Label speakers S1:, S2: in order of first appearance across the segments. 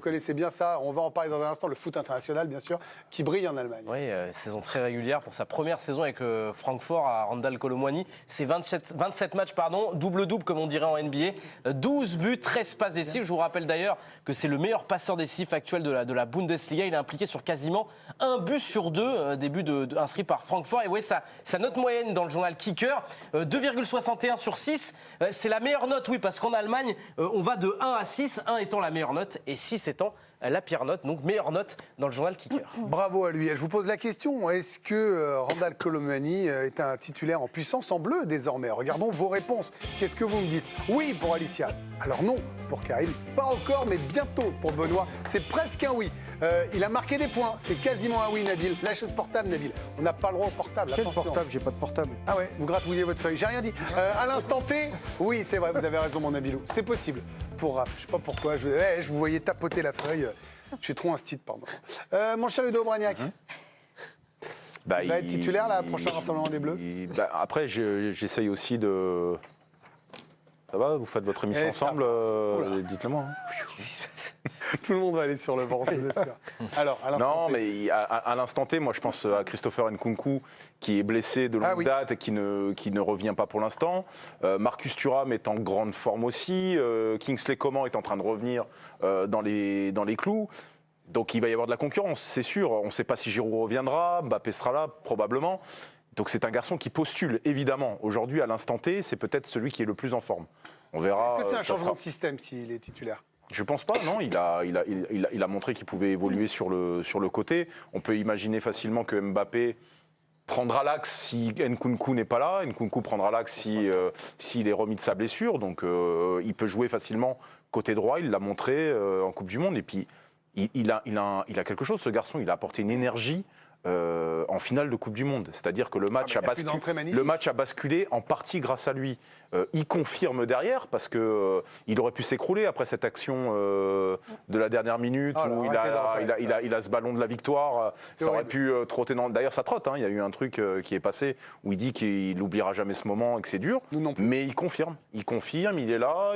S1: connaissez bien ça. On va en parler dans un instant. Le foot international, bien sûr, qui brille en Allemagne.
S2: Oui, saison très régulière pour sa première saison avec Francfort à Randall Colomwani. C'est 27 matchs, double-double comme on dirait en NBA. 12 buts, 13 passes décisives. Je vous rappelle d'ailleurs que c'est le meilleur passeur décisif actuel de la Bundesliga. Il est impliqué sur quasiment un but sur deux, des buts inscrits par Francfort. Et oui, sa note moyenne dans le journal Kicker, 2,61 sur 6. C'est la meilleure note, oui, parce qu'en Allemagne, on va de 1 à 6, 1 étant la meilleure note et 6 étant la pire note, donc meilleure note dans le journal Kicker.
S1: Bravo à lui. Je vous pose la question, est-ce que Randall Colomwani est un titulaire en puissance en bleu désormais? Regardons vos réponses. Qu'est-ce que vous me dites? Oui pour Alicia. Alors non pour Karim. Pas encore, mais bientôt pour Benoît. C'est presque un oui. Il a marqué des points. C'est quasiment un oui, Nabil. La chaise portable, Nabil. On n'a pas le droit au portable.
S3: Quel
S1: Attention.
S3: portable? J'ai pas de portable.
S1: Ah ouais, vous gratouillez votre feuille. J'ai rien dit. À l'instant T, oui, c'est vrai, vous avez raison, mon Nabilou. C'est possible. Pour Raph, je sais pas pourquoi. Je vous voyais tapoter la feuille. Je suis trop instit, pardon. Mon cher Ludo Bragnac. Il va être titulaire, là, prochain rassemblement des Bleus.
S4: Après, j'essaye aussi de... Ça va? Vous faites votre émission ensemble? Dites-le moi.
S1: Tout le monde va aller sur le banc, je vous assure. Alors, à
S4: non, mais à l'instant T, moi je pense à Christopher Nkunku qui est blessé de longue date et qui ne revient pas pour l'instant. Marcus Thuram est en grande forme aussi. Kingsley Coman est en train de revenir dans les clous. Donc il va y avoir de la concurrence, c'est sûr. On ne sait pas si Giroud reviendra, Mbappé sera là, probablement. Donc c'est un garçon qui postule, évidemment. Aujourd'hui, à l'instant T, c'est peut-être celui qui est le plus en forme. On verra.
S1: Est-ce que c'est un changement de système s'il est titulaire?
S4: Je pense pas, non. Il a montré qu'il pouvait évoluer sur le côté. On peut imaginer facilement que Mbappé prendra l'axe si Nkunku n'est pas là. Nkunku prendra l'axe s'il est remis de sa blessure. Donc il peut jouer facilement côté droit. Il l'a montré en Coupe du Monde. Et puis il a quelque chose, ce garçon. Il a apporté une énergie en finale de Coupe du Monde. C'est-à-dire que le match a basculé en partie grâce à lui. Il confirme derrière parce qu'il aurait pu s'écrouler après cette action de la dernière minute où il a ce ballon de la victoire. Ça aurait pu trotter dans... D'ailleurs, ça trotte. Il y a eu un truc qui est passé où il dit qu'il n'oubliera jamais ce moment et que c'est dur. Mais il confirme. Il est là.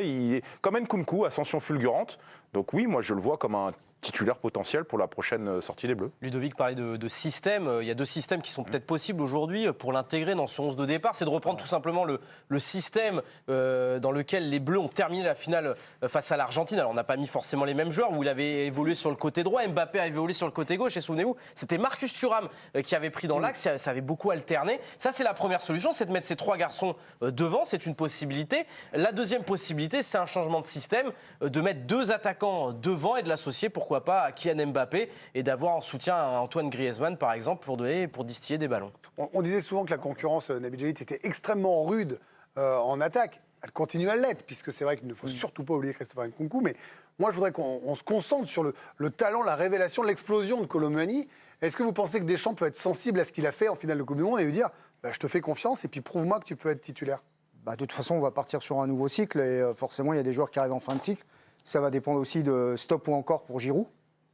S4: Comme Nkunku, ascension fulgurante. Donc oui, moi je le vois comme un titulaire potentiel pour la prochaine sortie des Bleus.
S2: Ludovic parlait de système. Il y a deux systèmes qui sont peut-être possibles aujourd'hui pour l'intégrer dans son 11 de départ. C'est de reprendre tout simplement le système dans lequel les Bleus ont terminé la finale face à l'Argentine. Alors on n'a pas mis forcément les mêmes joueurs, où il avait évolué sur le côté droit, Mbappé a évolué sur le côté gauche. Et souvenez-vous, c'était Marcus Thuram qui avait pris dans l'axe, ça avait beaucoup alterné. Ça, c'est la première solution, c'est de mettre ces trois garçons devant, c'est une possibilité. La deuxième possibilité, c'est un changement de système, de mettre deux attaquants devant et de l'associer, pourquoi pas, à Kylian Mbappé et d'avoir en soutien à Antoine Griezmann, par exemple, pour distiller des ballons.
S1: On disait souvent que la concurrence, Nabil Djellit, était extrêmement rude en attaque. Elle continue à l'être, puisque c'est vrai qu'il ne faut surtout pas oublier Christopher Nkunku. Mais moi, je voudrais qu'on se concentre sur le talent, la révélation, l'explosion de Colomwani. Est-ce que vous pensez que Deschamps peut être sensible à ce qu'il a fait en finale de Coupe du Monde et lui dire je te fais confiance et puis prouve-moi que tu peux être titulaire?
S3: De toute façon, on va partir sur un nouveau cycle et forcément, il y a des joueurs qui arrivent en fin de cycle. Ça va dépendre aussi de stop ou encore pour Giroud.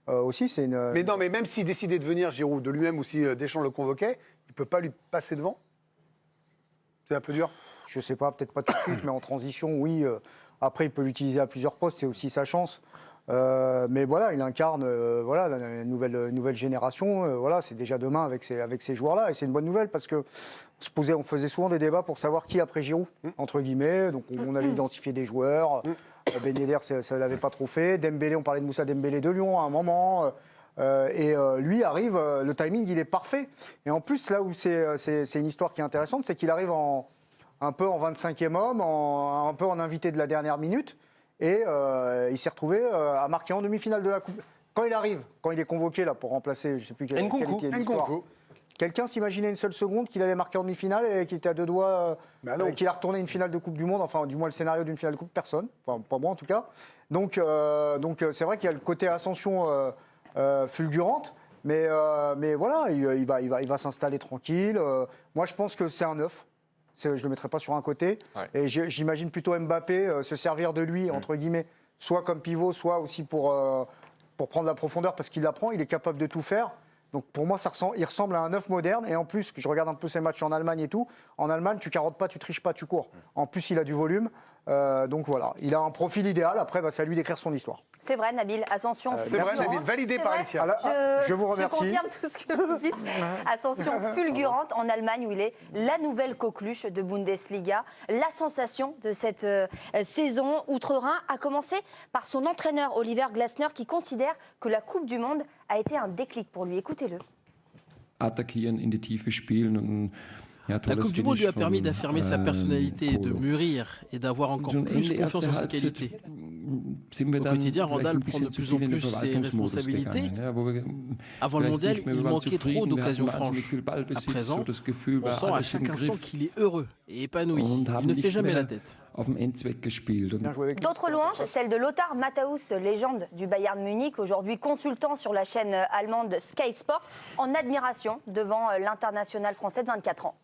S3: Aussi, c'est une...
S1: Mais non, mais même s'il décidait de venir, Giroud, de lui-même ou si Deschamps le convoquait, il ne peut pas lui passer devant? C'est un peu dur.
S3: Je ne sais pas, peut-être pas tout de suite, mais en transition, oui. Après, il peut l'utiliser à plusieurs postes, c'est aussi sa chance. Mais voilà, il incarne la nouvelle génération. Voilà, c'est déjà demain avec ces joueurs-là. Et c'est une bonne nouvelle parce que on faisait souvent des débats pour savoir qui après Giroud, entre guillemets. Donc on avait identifié des joueurs. Ben Yedder, ça ne l'avait pas trop fait. Dembélé, on parlait de Moussa Dembélé de Lyon à un moment. Lui arrive, le timing, il est parfait. Et en plus, là où c'est une histoire qui est intéressante, c'est qu'il arrive un peu en 25e homme, un peu en invité de la dernière minute. Et il s'est retrouvé à marquer en demi-finale de la Coupe. Quand il est convoqué là, pour remplacer, je ne sais plus quelle était l'histoire. Quelqu'un s'imaginait une seule seconde qu'il allait marquer en demi-finale et qu'il était à deux doigts, qu'il a retourné une finale de Coupe du Monde, enfin du moins le scénario d'une finale de Coupe, personne, enfin pas moi en tout cas. Donc c'est vrai qu'il y a le côté ascension fulgurante, mais voilà, il va s'installer tranquille. Moi je pense que c'est un 9. Je ne le mettrai pas sur un côté. Ouais. Et j'imagine plutôt Mbappé se servir de lui, entre guillemets, soit comme pivot, soit aussi pour prendre la profondeur, parce qu'il la prend, il est capable de tout faire. Donc pour moi, il ressemble à un 9 moderne. Et en plus, je regarde un peu ses matchs en Allemagne et tout. En Allemagne, tu carottes pas, tu triches pas, tu cours. En plus, il a du volume. Donc voilà, il a un profil idéal. Après, c'est à lui d'écrire son histoire.
S5: C'est vrai, Nabil. Ascension
S1: C'est vrai,
S5: fulgurante.
S1: Nabil, validé
S5: C'est
S1: par
S5: vrai.
S1: Alicia.
S3: Je vous remercie.
S5: Je confirme tout ce que vous dites. Ascension fulgurante en Allemagne, où il est la nouvelle coqueluche de Bundesliga. La sensation de cette saison outre-Rhin a commencé par son entraîneur Oliver Glasner, qui considère que la Coupe du Monde a été un déclic pour lui. Écoutez-le.
S6: Attackieren, in die Tiefe spielen und
S7: La Coupe du Monde lui a permis d'affirmer sa personnalité, de mûrir et d'avoir encore plus confiance en ses qualités. Au quotidien, Randall prend de plus en plus ses responsabilités. Avant le mondial, il manquait trop d'occasions franches. À présent, on sent à chaque instant qu'il est heureux et épanoui. Il ne fait jamais la tête.
S5: D'autres louanges, celle de Lothar Matthäus, légende du Bayern Munich, aujourd'hui consultant sur la chaîne allemande Sky Sport, en admiration devant l'international français de 24 ans.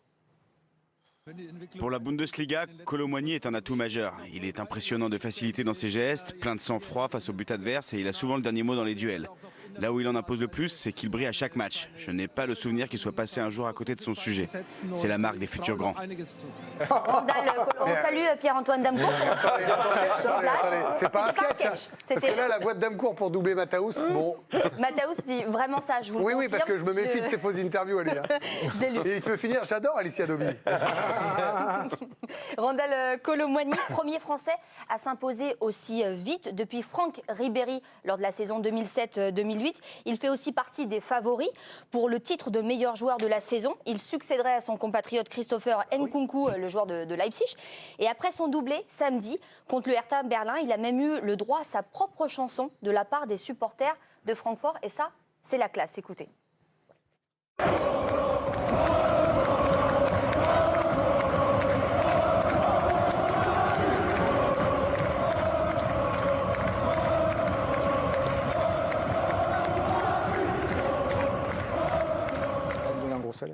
S8: Pour la Bundesliga, Kolo Muani est un atout majeur. Il est impressionnant de facilité dans ses gestes, plein de sang-froid face au but adverse et il a souvent le dernier mot dans les duels. Là où il en impose le plus, c'est qu'il brille à chaque match. Je n'ai pas le souvenir qu'il soit passé un jour à côté de son sujet. C'est la marque des futurs grands.
S5: Randall, on salue Pierre-Antoine Damcourt.
S1: Attendez, c'est pas un sketch. Parce
S5: C'était
S1: que là, la voix de Damcourt pour doubler Matthäus, bon.
S5: Matthäus dit vraiment ça, je vous le confirme.
S1: Oui, parce que je me méfie de ses fausses interviews à lui.
S5: Je l'ai lu.
S1: Et il peut finir, j'adore Alicia Dobi.
S5: Randall Kolo Muani, premier Français à s'imposer aussi vite depuis Franck Ribéry lors de la saison 2007-2008. Il fait aussi partie des favoris pour le titre de meilleur joueur de la saison. Il succéderait à son compatriote Christopher Nkunku, le joueur de Leipzig. Et après son doublé samedi contre le Hertha Berlin, il a même eu le droit à sa propre chanson de la part des supporters de Francfort. Et ça, c'est la classe. Écoutez.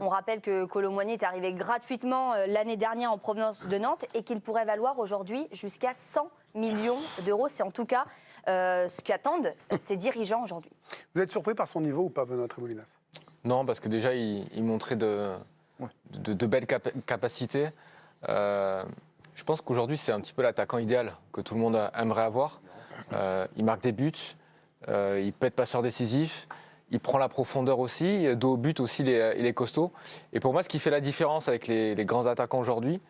S5: On rappelle que Kolo Muani est arrivé gratuitement l'année dernière en provenance de Nantes et qu'il pourrait valoir aujourd'hui jusqu'à 100 millions d'euros. C'est en tout cas ce qu'attendent ses dirigeants aujourd'hui.
S1: Vous êtes surpris par son niveau ou pas, Benoît Triboulinas?
S9: Non, parce que déjà, il montrait de belles capacités. Je pense qu'aujourd'hui, c'est un petit peu l'attaquant idéal que tout le monde aimerait avoir. Il marque des buts, il peut être passeur décisif. Il prend la profondeur aussi, dos au but aussi, il est costaud. Et pour moi, ce qui fait la différence avec les grands attaquants aujourd'hui,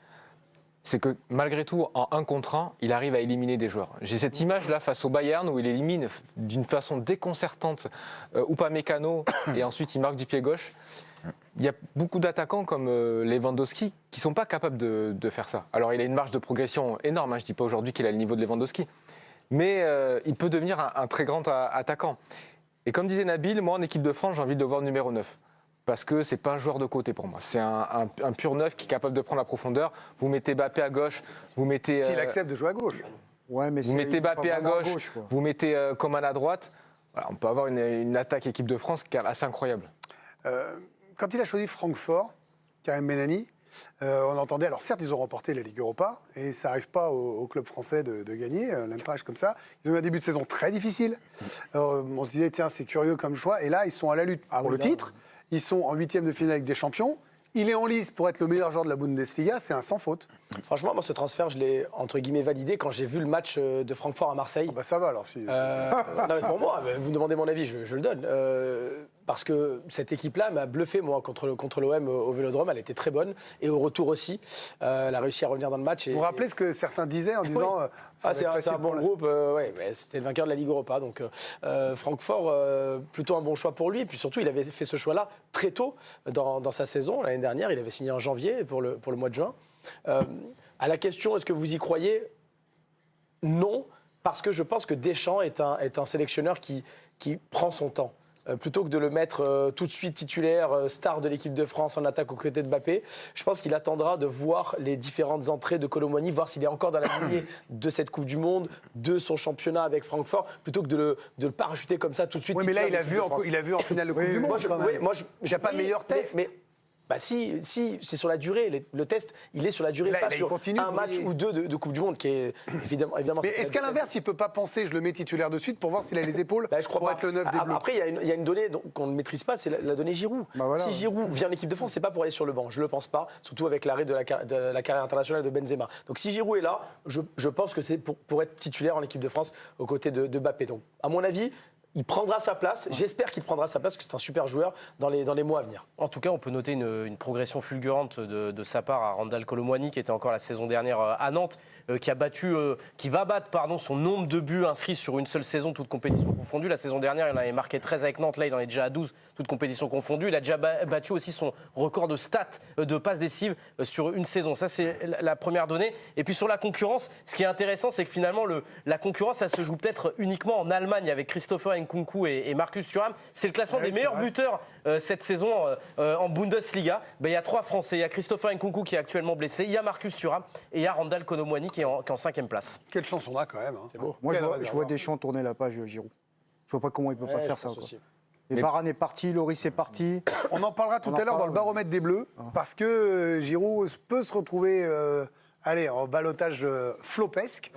S9: c'est que malgré tout, en 1 contre 1, il arrive à éliminer des joueurs. J'ai cette image-là face au Bayern où il élimine d'une façon déconcertante Upamecano et ensuite il marque du pied gauche. Il y a beaucoup d'attaquants comme Lewandowski qui ne sont pas capables de faire ça. Alors il a une marge de progression énorme, je ne dis pas aujourd'hui qu'il a le niveau de Lewandowski, mais il peut devenir un très grand attaquant. Et comme disait Nabil, moi en équipe de France, j'ai envie de le voir numéro 9. Parce que ce n'est pas un joueur de côté pour moi. C'est un pur neuf qui est capable de prendre la profondeur. Vous mettez Mbappé à gauche, vous mettez...
S1: S'il accepte de jouer à gauche.
S3: Ouais, mais
S9: vous mettez Mbappé à gauche, vous mettez Coman à droite. Voilà, on peut avoir une attaque équipe de France qui est assez incroyable.
S1: Quand il a choisi Francfort, Karim Benani, on entendait, alors certes, ils ont remporté la Ligue Europa, et ça n'arrive pas au club français de gagner, l'Eintracht comme ça. Ils ont eu un début de saison très difficile. On se disait, tiens, c'est curieux comme choix. Et là, ils sont à la lutte pour le titre. Ils sont en 8e de finale avec des champions. Il est en lice pour être le meilleur joueur de la Bundesliga, c'est un sans faute.
S10: Franchement, moi, ce transfert, je l'ai, entre guillemets, validé quand j'ai vu le match de Francfort à Marseille.
S1: Ah bah ça va alors. Si...
S10: non, mais pour moi, vous me demandez mon avis, je le donne. Parce que cette équipe-là m'a bluffé, moi, contre l'OM au Vélodrome. Elle était très bonne. Et au retour aussi, elle a réussi à revenir dans le match.
S1: Vous vous rappelez ce que certains disaient en disant...
S10: Oui. C'est un bon groupe, c'était le vainqueur de la Ligue Europa. Donc Francfort, plutôt un bon choix pour lui. Et puis surtout, il avait fait ce choix-là très tôt dans sa saison. L'année dernière, il avait signé en janvier pour le mois de juin. À la question, est-ce que vous y croyez? Non, parce que je pense que Deschamps est un sélectionneur qui prend son temps. Plutôt que de le mettre tout de suite titulaire, star de l'équipe de France en attaque aux côtés de Mbappé, je pense qu'il attendra de voir les différentes entrées de Kolo Muani, voir s'il est encore dans la lignée de cette Coupe du Monde, de son championnat avec Francfort, plutôt que de le parachuter comme ça tout de suite.
S1: Oui, mais là, il a vu en finale de Coupe du Monde. Il n'y a pas meilleur test.
S10: Bah si c'est sur la durée, le test, il est sur la durée, pas sur un match ou deux de Coupe du Monde, qui est évidemment.
S1: Mais est-ce qu'à l'inverse, il peut pas penser, je le mets titulaire de suite pour voir s'il a les épaules
S10: je crois
S1: pour
S10: pas.
S1: être le 9 des Bleus?
S10: Après, il y a une donnée qu'on ne maîtrise pas, c'est la donnée Giroud. Si Giroud vient en équipe de France, c'est pas pour aller sur le banc, je le pense pas, surtout avec l'arrêt de la carrière internationale de Benzema. Donc si Giroud est là, je pense que c'est pour être titulaire en équipe de France aux côtés de Mbappé. Donc à mon avis, il prendra sa place. J'espère qu'il prendra sa place, parce que c'est un super joueur dans les mois à venir.
S2: En tout cas, on peut noter une progression fulgurante de sa part à Randal Kolo Muani, qui était encore la saison dernière à Nantes, qui va battre son nombre de buts inscrits sur une seule saison, toutes compétitions confondues. La saison dernière, il en avait marqué 13 avec Nantes. Là, il en est déjà à 12, toutes compétitions confondues. Il a déjà battu aussi son record de stats de passes décisives sur une saison. Ça, c'est la première donnée. Et puis sur la concurrence, ce qui est intéressant, c'est que finalement, la concurrence, ça se joue peut-être uniquement en Allemagne avec Christopher Nkunku et Marcus Thuram. C'est le classement des meilleurs buteurs cette saison en Bundesliga. Il y a 3 Français. Il y a Christopher Nkunku qui est actuellement blessé. Il y a Marcus Thuram et il y a Randal Kolo Muani qui est en 5e place.
S1: Quelle chance on a quand même.
S10: C'est beau.
S3: Moi, je vois Deschamps tourner la page Giroud. Je vois pas comment il peut pas faire ça. Et Varane est parti, Loris est parti.
S1: On en parlera tout à l'heure dans le baromètre des Bleus, parce que Giroud peut se retrouver en ballottage flopesque.